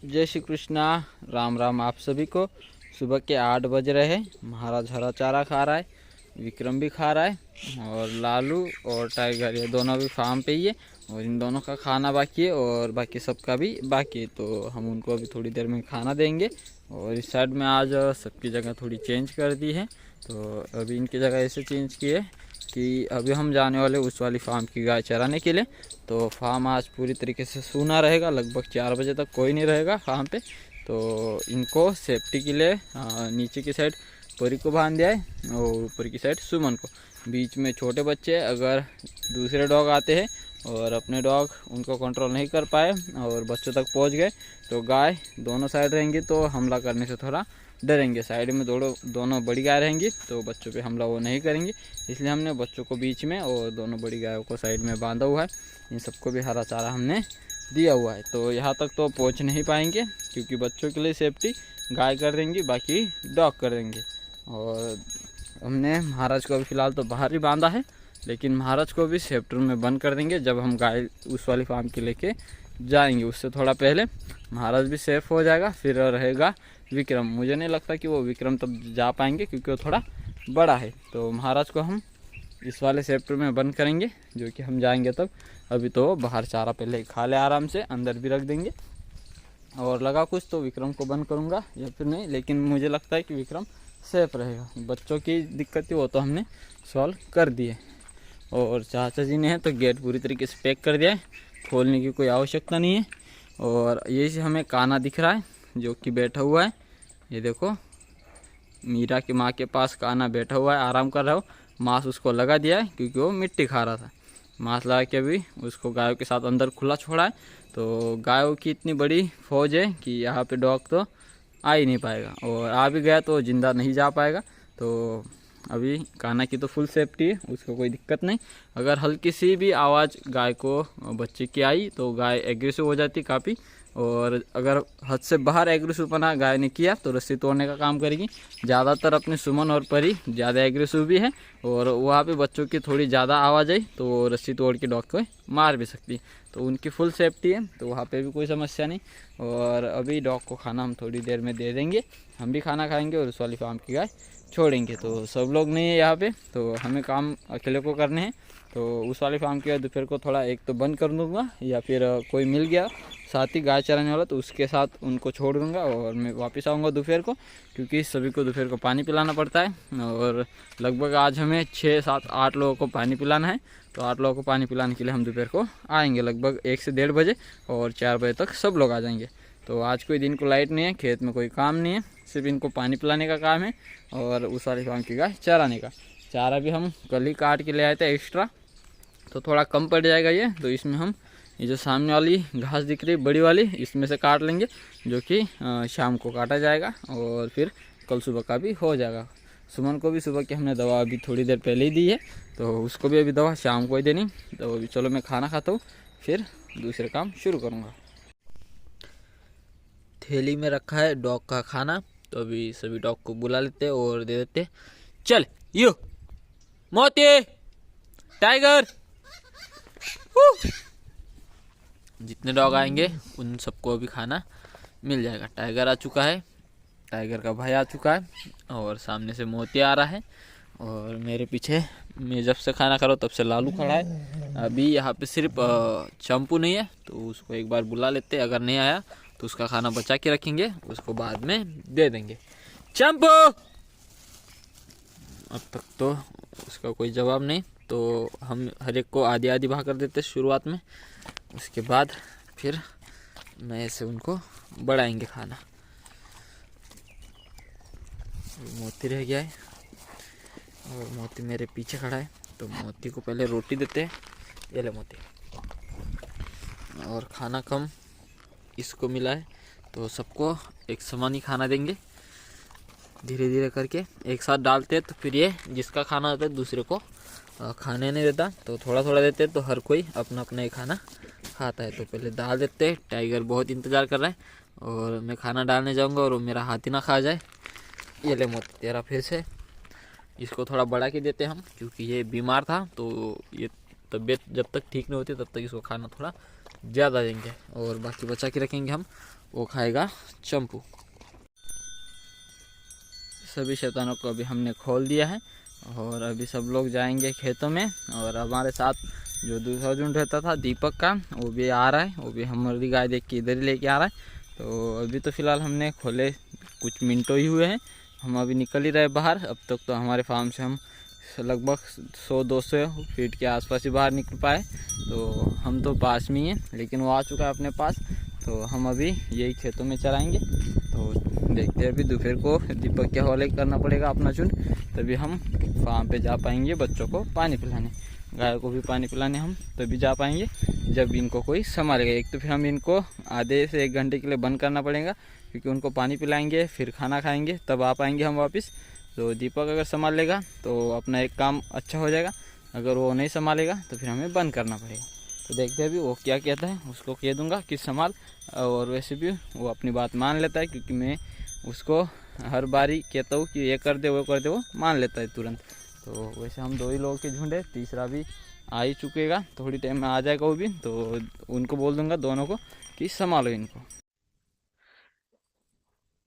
जय श्री कृष्णा। राम राम आप सभी को। सुबह के 8 बज रहे हैं। महाराज हरा चारा खा रहा है, विक्रम भी खा रहा है और लालू और टाइगर ये दोनों भी फार्म पे ही है। और इन दोनों का खाना बाकी है और बाकी सबका भी बाकी है, तो हम उनको अभी थोड़ी देर में खाना देंगे। और इस साइड में आज सबकी जगह थोड़ी चेंज कर दी है, तो अभी इनकी जगह ऐसे चेंज की है कि अभी हम जाने वाले उस वाली फार्म की गाय चराने के लिए। तो फार्म आज पूरी तरीके से सूना रहेगा, लगभग 4 बजे तक कोई नहीं रहेगा फार्म पे। तो इनको सेफ्टी के लिए नीचे की साइड परी को बांध दिया है और ऊपर की साइड सुमन को। बीच में छोटे बच्चे अगर दूसरे डॉग आते हैं और अपने डॉग उनको कंट्रोल नहीं कर पाए और बच्चों तक पहुंच गए तो गाय दोनों साइड रहेंगी तो हमला करने से थोड़ा डरेंगे। साइड में दोनों बड़ी गाय रहेंगी तो बच्चों पे हमला वो नहीं करेंगी, इसलिए हमने बच्चों को बीच में और दोनों बड़ी गायों को साइड में बांधा हुआ है। इन सबको भी हरा चारा हमने दिया हुआ है। तो यहाँ तक तो पहुँच नहीं पाएंगे क्योंकि बच्चों के लिए सेफ्टी गाय कर देंगी, बाकी डॉग कर देंगे। और हमने महाराज को अभी फ़िलहाल तो बाहर ही बांधा है, लेकिन महाराज को भी सेफ्टी में बंद कर देंगे जब हम गाय उस वाली फार्म की लेके जाएंगे। उससे थोड़ा पहले महाराज भी सेफ हो जाएगा, फिर रहेगा विक्रम। मुझे नहीं लगता कि वो विक्रम तब जा पाएंगे क्योंकि वो थोड़ा बड़ा है। तो महाराज को हम इस वाले सेफ्टर में बंद करेंगे जो कि हम जाएंगे तब। अभी तो बाहर चारा पहले खा ले आराम से, अंदर भी रख देंगे। और लगा कुछ तो विक्रम को बंद करूँगा या फिर नहीं, लेकिन मुझे लगता है कि विक्रम सेफ रहेगा। बच्चों की दिक्कत थी वो तो हमने सॉल्व कर दी है। और चाचा जी ने है तो गेट पूरी तरीके से पैक कर दिया है, खोलने की कोई आवश्यकता नहीं है। और ये से हमें काना दिख रहा है जो कि बैठा हुआ है, ये देखो मीरा की माँ के पास काना बैठा हुआ है, आराम कर रहा हो। मांस उसको लगा दिया है क्योंकि वो मिट्टी खा रहा था। मांस लगा के अभी उसको गायों के साथ अंदर खुला छोड़ा है। तो गायों की इतनी बड़ी फौज है कि यहाँ पे डॉग तो आ ही नहीं पाएगा, और आ भी गया तो ज़िंदा नहीं जा पाएगा। तो अभी काना की तो फुल सेफ्टी है, उसको कोई दिक्कत नहीं। अगर हल्की सी भी आवाज़ गाय को बच्चे की आई तो गाय एग्रेसिव हो जाती काफ़ी, और अगर हद से बाहर एग्रेसिवपना गाय ने किया तो रस्सी तोड़ने का काम करेगी। ज़्यादातर अपने सुमन और परी ज़्यादा एग्रेसिव भी है, और वहाँ पे बच्चों की थोड़ी ज़्यादा आवाज़ आई तो रस्सी तोड़ के डॉग को मार भी सकती। तो उनकी फुल सेफ्टी है, तो वहाँ पे भी कोई समस्या नहीं। और अभी डॉग को खाना हम थोड़ी देर में दे देंगे, हम भी खाना खाएंगे और उस वाली फार्म की गाय छोड़ेंगे। तो सब लोग नहीं है यहाँ पे, तो हमें काम अकेले को करने हैं। तो उस वाली फार्म की गाय दोपहर को थोड़ा एक तो बंद कर दूँगा, या फिर कोई मिल गया साथ ही गाय चराने वाला तो उसके साथ उनको छोड़ दूँगा और मैं वापस आऊँगा दोपहर को, क्योंकि सभी को दोपहर को पानी पिलाना पड़ता है। और लगभग आज हमें 6, 7, 8 लोगों को पानी पिलाना है। तो 8 लोगों को पानी पिलाने के लिए हम दोपहर को आएंगे लगभग 1 से 1:30 बजे, और 4 बजे तक सब लोग आ जाएंगे। तो आज कोई दिन को लाइट नहीं है, खेत में कोई काम नहीं है, सिर्फ इनको पानी पिलाने का काम है और उस वाली फार्म की गाय चराने का। चारा भी हम कल ही काट के ले आए थे एक्स्ट्रा, तो थोड़ा कम पड़ जाएगा ये। तो इसमें हम ये जो सामने वाली घास दिख रही बड़ी वाली, इसमें से काट लेंगे, जो कि शाम को काटा जाएगा और फिर कल सुबह का भी हो जाएगा। सुमन को भी सुबह की हमने दवा अभी थोड़ी देर पहले ही दी है, तो उसको भी अभी दवा शाम को ही देनी। तो अभी चलो मैं खाना खाता हूँ, फिर दूसरे काम शुरू करूँगा। थैली में रखा है डॉग का खाना, तो अभी सभी डॉग को बुला लेते और दे देते। चल यो मोती, टाइगर, जितने डॉग आएंगे उन सबको अभी खाना मिल जाएगा। टाइगर आ चुका है, टाइगर का भाई आ चुका है, और सामने से मोती आ रहा है, और मेरे पीछे मैं जब से खाना खा रहा हूँ तब से लालू खड़ा है। अभी यहाँ पे सिर्फ चंपू नहीं है, तो उसको एक बार बुला लेते। अगर नहीं आया तो उसका खाना बचा के रखेंगे, उसको बाद में दे देंगे। चंपू, अब तक तो उसका कोई जवाब नहीं, तो हम हर एक को आधी आधी भाग कर देते शुरुआत में, उसके बाद फिर नए से उनको बढ़ाएंगे खाना। मोती रह गया है और मोती मेरे पीछे खड़ा है, तो मोती को पहले रोटी देते हैं। ये ले मोती, और खाना कम इसको मिला है तो सबको एक समान ही खाना देंगे। धीरे धीरे करके एक साथ डालते हैं, तो फिर ये जिसका खाना होता है दूसरे को खाने नहीं देता, तो थोड़ा थोड़ा देते हैं, तो हर कोई अपना अपना ही खाना खाता है। तो पहले डाल देते हैं। टाइगर बहुत इंतज़ार कर रहा है, और मैं खाना डालने जाऊंगा और वो मेरा हाथ ही ना खा जाए। ये ले मोती तेरा फिर से, इसको थोड़ा बढ़ा के देते हम, क्योंकि ये बीमार था, तो ये तबीयत जब तक ठीक नहीं होती तब तक इसको खाना थोड़ा ज़्यादा देंगे, और बाकी बचा के रखेंगे हम वो खाएगा चंपू। सभी शैतानों को अभी हमने खोल दिया है और अभी सब लोग जाएंगे खेतों में। और हमारे साथ जो दूसरा झुंड रहता था दीपक का, वो भी आ रहा है। वो भी हमारी गाय देख के इधर ही लेके आ रहा है। तो अभी तो फ़िलहाल हमने खोले कुछ मिनटों ही हुए हैं, हम अभी निकल ही रहे बाहर। अब तक तो हमारे फार्म से हम लगभग 100-200 फीट के आसपास ही बाहर निकल पाए। तो हम तो पास में ही हैं, लेकिन वो आ चुका है अपने पास। तो हम अभी यही खेतों में चराएंगे। तो देखते हैं, अभी दोपहर को दीपक के हवाले करना पड़ेगा अपना झुंड, तभी हम फार्म पे जा पाएंगे बच्चों को पानी पिलाने, गाय को भी पानी पिलाने। हम तभी जा पाएंगे जब इनको कोई संभालेगा। एक तो फिर हम इनको आधे से 1 घंटे के लिए बंद करना पड़ेगा, क्योंकि उनको पानी पिलाएंगे फिर खाना खाएंगे तब आ पाएंगे हम वापस। तो दीपक अगर संभाल लेगा तो अपना एक काम अच्छा हो जाएगा, अगर वो नहीं संभालेगा तो फिर हमें बंद करना पड़ेगा। तो देखते हैं अभी वो क्या कहता है, उसको कह दूंगा कि संभाल। और वैसे भी वो अपनी बात मान लेता है, क्योंकि मैं उसको हर बारी कहता हूँ कि ये कर दे वो कर दे, वो मान लेता है तुरंत। तो वैसे हम 2 ही लोगों के झुंड है, तीसरा भी आ ही चुकेगा, थोड़ी टाइम में आ जाएगा वो भी। तो उनको बोल दूंगा दोनों को कि संभालो इनको।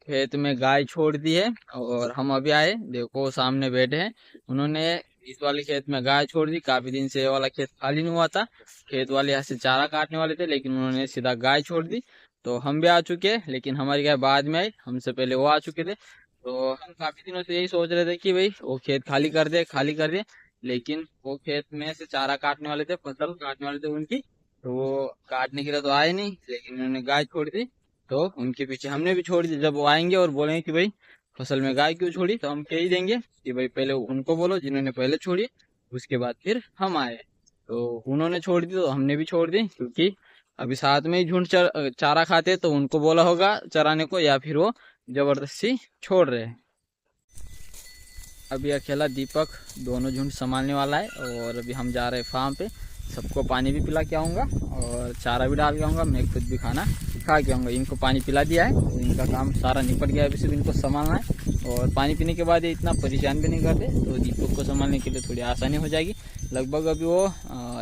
खेत में गाय छोड़ दी है और हम अभी आए, देखो सामने बैठे हैं। उन्होंने इस वाले खेत में गाय छोड़ दी, काफी दिन से ये वाला खेत खाली नहीं हुआ था। खेत वाले यहाँ से चारा काटने वाले थे, लेकिन उन्होंने सीधा गाय छोड़ दी। तो हम भी आ चुके हैं, लेकिन हमारी गाय बाद में आई, हमसे पहले वो आ चुके थे। तो हम काफी दिनों से यही सोच रहे थे कि भाई वो खेत खाली कर दे खाली कर दे, लेकिन वो खेत में से चारा काटने वाले थे, फसल काटने वाले थे उनकी। तो वो काटने के लिए तो आए नहीं, लेकिन उन्होंने गाय छोड़ दी। तो उनके पीछे हमने भी छोड़ दी। जब वो आएंगे और बोलेंगे कि भाई फसल में गाय क्यों छोड़ी, तो हम कह ही देंगे कि भाई पहले उनको बोलो जिन्होंने पहले छोड़ी, उसके बाद फिर हम आए। तो उन्होंने छोड़ दी तो हमने भी छोड़ दी, क्योंकि अभी साथ में ही झुंड चारा खाते, तो उनको बोला होगा चराने को, या फिर वो जबरदस्ती छोड़ रहे हैं। अभी अकेला दीपक दोनों झुंड संभालने वाला है। और अभी हम जा रहे हैं फार्म पे, सबको पानी भी पिला के आऊँगा और चारा भी डाल के आऊँगा, मैं खुद भी खाना खा के आऊँगा। इनको पानी पिला दिया है तो इनका काम सारा निपट गया है, अभी सिर्फ इनको संभालना है। और पानी पीने के बाद ये इतना परेशान भी नहीं करते, तो दीपक को संभालने के लिए थोड़ी आसानी हो जाएगी। लगभग अभी वो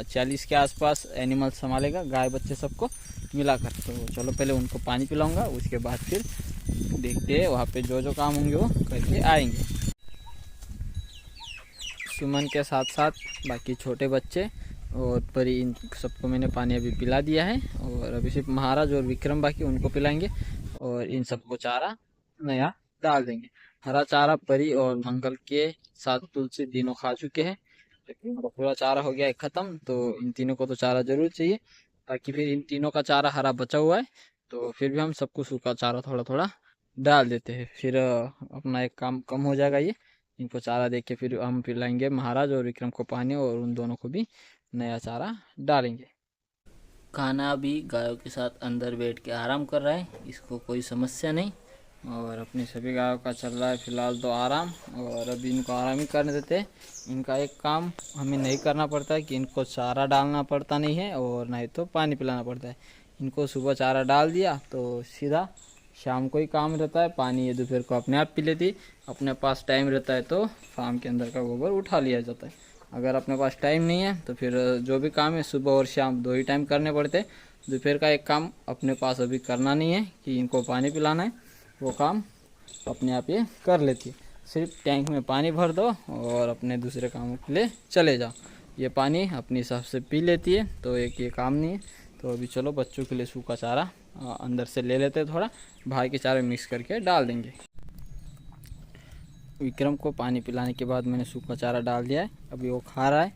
40 के आसपास एनिमल संभालेगा, गाय बच्चे सबको मिलाकर। तो चलो पहले उनको पानी पिलाऊँगा, उसके बाद फिर देखते हैं वहाँ पर जो काम होंगे वो करके आएँगे। सुमन के साथ साथ बाकी छोटे बच्चे और परी, इन सबको मैंने पानी अभी पिला दिया है। और अभी सिर्फ महाराज और विक्रम बाकी, उनको पिलाएंगे और इन सबको चारा नया डाल देंगे। हरा चारा परी और मंगल के साथ तुलसी तीनों खा चुके हैं, तो पूरा चारा हो गया है ख़त्म। तो इन तीनों को तो चारा जरूर चाहिए, ताकि फिर इन तीनों का चारा हरा बचा हुआ है, तो फिर भी हम सबको सूखा चारा थोड़ा थोड़ा डाल देते हैं। फिर अपना एक काम कम हो जाएगा। ये इनको चारा दे के फिर हम पिलाएंगे महाराज और विक्रम को पानी, और उन दोनों को भी नया चारा डालेंगे। खाना भी गायों के साथ अंदर बैठ के आराम कर रहा है, इसको कोई समस्या नहीं। और अपनी सभी गायों का चल रहा है फिलहाल तो आराम। और अभी इनको आराम ही करने देते हैं। इनका एक काम हमें नहीं करना पड़ता है कि इनको चारा डालना पड़ता नहीं है, और नहीं तो पानी पिलाना पड़ता है। इनको सुबह चारा डाल दिया तो सीधा शाम को ही काम रहता है। पानी ये दोपहर को अपने आप पी लेती। अपने पास टाइम रहता है तो फार्म के अंदर का गोबर उठा लिया जाता है। अगर अपने पास टाइम नहीं है तो फिर जो भी काम है सुबह और शाम 2 ही टाइम करने पड़ते हैं। दोपहर का एक काम अपने पास अभी करना नहीं है कि इनको पानी पिलाना है, वो काम अपने आप ये कर लेती है। सिर्फ टैंक में पानी भर दो और अपने दूसरे कामों के लिए चले जाओ। ये पानी अपने हिसाब से पी लेती है, तो एक ये काम नहीं है। तो अभी चलो बच्चों के लिए सूखा चारा अंदर से ले लेते हैं, थोड़ा बाहर के चारे मिक्स करके डाल देंगे। विक्रम को पानी पिलाने के बाद मैंने सूखा चारा डाल दिया है, अभी वो खा रहा है।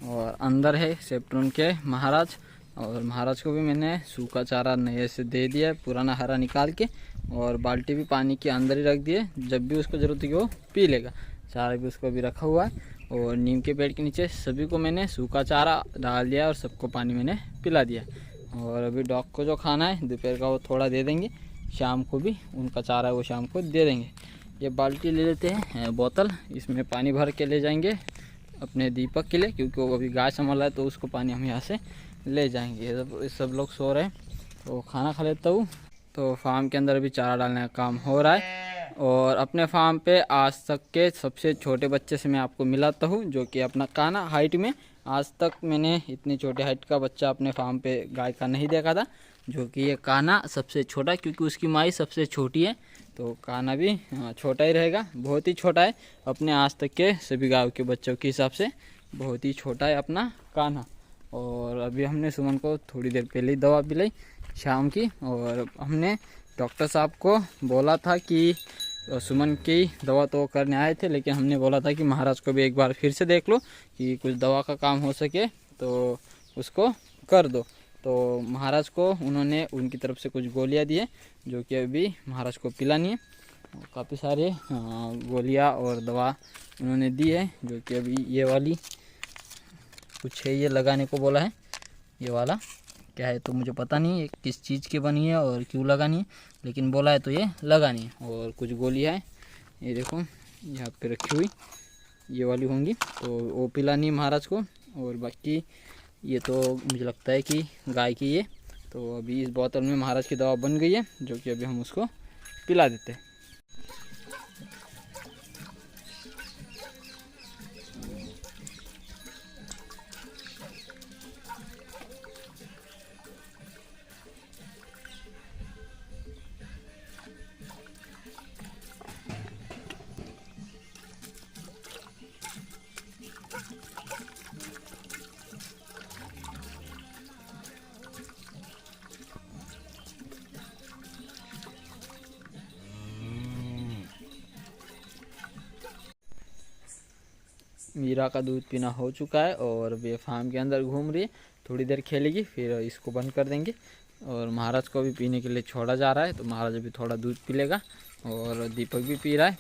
और अंदर है सेप्टून के महाराज, और महाराज को भी मैंने सूखा चारा नए से दे दिया है, पुराना हरा निकाल के। और बाल्टी भी पानी के अंदर ही रख दिए, जब भी उसको ज़रूरत होगी वो पी लेगा। चारा भी उसको भी रखा हुआ है। और नीम के पेड़ के नीचे सभी को मैंने सूखा चारा डाल दिया और सबको पानी मैंने पिला दिया। और अभी डॉग को जो खाना है दोपहर का वो थोड़ा दे देंगे, शाम को भी उनका चारा है वो शाम को दे देंगे। ये बाल्टी ले लेते हैं बोतल, इसमें पानी भर के ले जाएंगे अपने दीपक के लिए, क्योंकि वो अभी गाय संभाला है तो उसको पानी हम यहाँ से ले जाएंगे। सब लोग सो रहे हैं तो खाना खा लेता हूँ। तो फार्म के अंदर अभी चारा डालने का काम हो रहा है। और अपने फार्म पे आज तक के सबसे छोटे बच्चे से मैं आपको मिलाता हूँ, जो कि अपना काना हाइट में। आज तक मैंने इतनी छोटे हाइट का बच्चा अपने फार्म पे गाय का नहीं देखा था। जो कि ये कान्हा सबसे छोटा, क्योंकि उसकी माई सबसे छोटी है, तो कान्हा भी छोटा ही रहेगा, बहुत ही छोटा है अपने आज तक के सभी गाँव के बच्चों के हिसाब से, बहुत ही छोटा है अपना कान्हा। और अभी हमने सुमन को थोड़ी देर पहले ही दवा पिलाई शाम की, और हमने डॉक्टर साहब को बोला था कि सुमन की दवा तो करने आए थे, लेकिन हमने बोला था कि महाराज को भी एक बार फिर से देख लो कि कुछ दवा का काम हो सके तो उसको कर दो। तो महाराज को उन्होंने उनकी तरफ से कुछ गोलियां दी है, जो कि अभी महाराज को पिलानी है। काफ़ी सारे गोलियां और दवा उन्होंने दी है, जो कि अभी ये वाली कुछ है, ये लगाने को बोला है। ये वाला क्या है तो मुझे पता नहीं है किस चीज़ की बनी है और क्यों लगानी है, लेकिन बोला है तो ये लगानी है। और कुछ गोलियां है, ये देखो यहाँ पे रखी हुई, ये वाली होंगी, तो वो पिलानी है महाराज को। और बाकी ये तो मुझे लगता है कि गाय की है। तो अभी इस बोतल में महाराज की दवा बन गई है, जो कि अभी हम उसको पिला देते हैं। मीरा का दूध पीना हो चुका है और वे फार्म के अंदर घूम रही है, थोड़ी देर खेलेगी फिर इसको बंद कर देंगे। और महाराज को भी पीने के लिए छोड़ा जा रहा है, तो महाराज अभी थोड़ा दूध पी लेगा। और दीपक भी पी रहा है,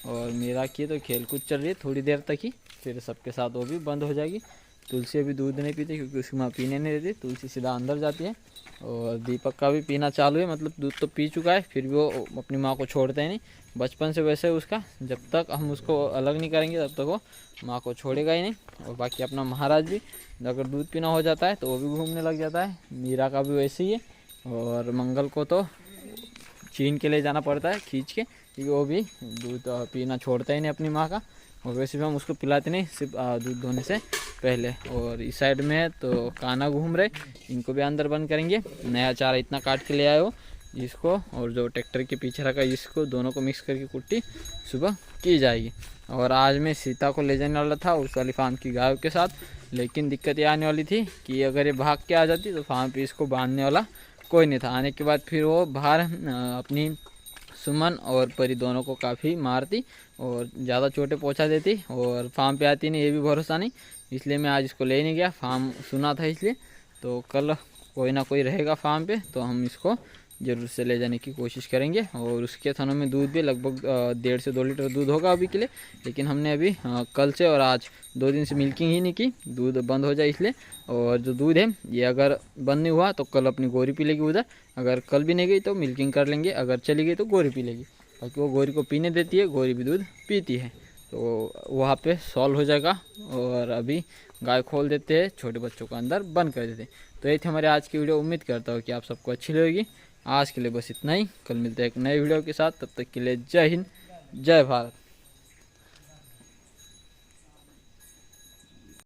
और मीरा की तो खेल कूद चल रही है थोड़ी देर तक ही, फिर सबके साथ वो भी बंद हो जाएगी। तुलसी अभी दूध नहीं पीती क्योंकि उसकी माँ पीने नहीं देती, तुलसी सीधा अंदर जाती है। और दीपक का भी पीना चालू है, मतलब दूध तो पी चुका है, फिर भी वो अपनी माँ को छोड़ता ही नहीं। बचपन से वैसे उसका, जब तक हम उसको अलग नहीं करेंगे तब तक वो माँ को छोड़ेगा ही नहीं। और बाकी अपना महाराज भी अगर दूध पीना हो जाता है तो वो भी घूमने लग जाता है। मीरा का भी वैसे ही है। और मंगल को तो छीन के ले जाना पड़ता है खींच के, क्योंकि वो भी दूध पीना छोड़ता ही नहीं अपनी माँ का। और वैसे भी हम उसको पिलाते नहीं, सिर्फ दूध धोने से पहले। और इस साइड में है तो कान्हा घूम रहे, इनको भी अंदर बंद करेंगे। नया चारा इतना काट के ले आए हो इसको, और जो ट्रैक्टर के पीछे रखा इसको, दोनों को मिक्स करके कुट्टी सुबह की जाएगी। और आज मैं सीता को ले जाने वाला था उस वाली फार्म की गायों के साथ, लेकिन दिक्कत ये आने वाली थी कि अगर ये भाग के आ जाती तो फार्म पे इसको बांधने वाला कोई नहीं था। आने के बाद फिर वो बाहर अपनी सुमन और परी दोनों को काफ़ी मारती और ज़्यादा चोटें पहुंचा देती, और फार्म पे आती नहीं, ये भी भरोसा नहीं। इसलिए मैं आज इसको ले नहीं गया, फार्म सुना था इसलिए। तो कल कोई ना कोई रहेगा फार्म पे तो हम इसको ज़रूर से ले जाने की कोशिश करेंगे। और उसके थनों में दूध भी लगभग 1.5 से 2 लीटर दूध होगा अभी के लिए, लेकिन हमने अभी कल से और आज 2 दिन से मिल्किंग ही नहीं की, दूध बंद हो जाए इसलिए। और जो दूध है ये अगर बंद नहीं हुआ तो कल अपनी गोरी पी लेगी उधर, अगर कल भी नहीं गई तो मिल्किंग कर लेंगे, अगर चली गई तो गोरी पी लेगी। बाकी वो गोरी को पीने देती है, गोरी भी दूध पीती है, तो वहाँ पे सॉल्व हो जाएगा। और अभी गाय खोल देते हैं, छोटे बच्चों को अंदर बंद कर देते हैं। तो ये थी हमारे आज की वीडियो, उम्मीद करता हूँ कि आप सबको अच्छी लगेगी। आज के लिए बस इतना ही, कल मिलते हैं एक नए वीडियो के साथ, तब तक के लिए जय हिंद जय भारत।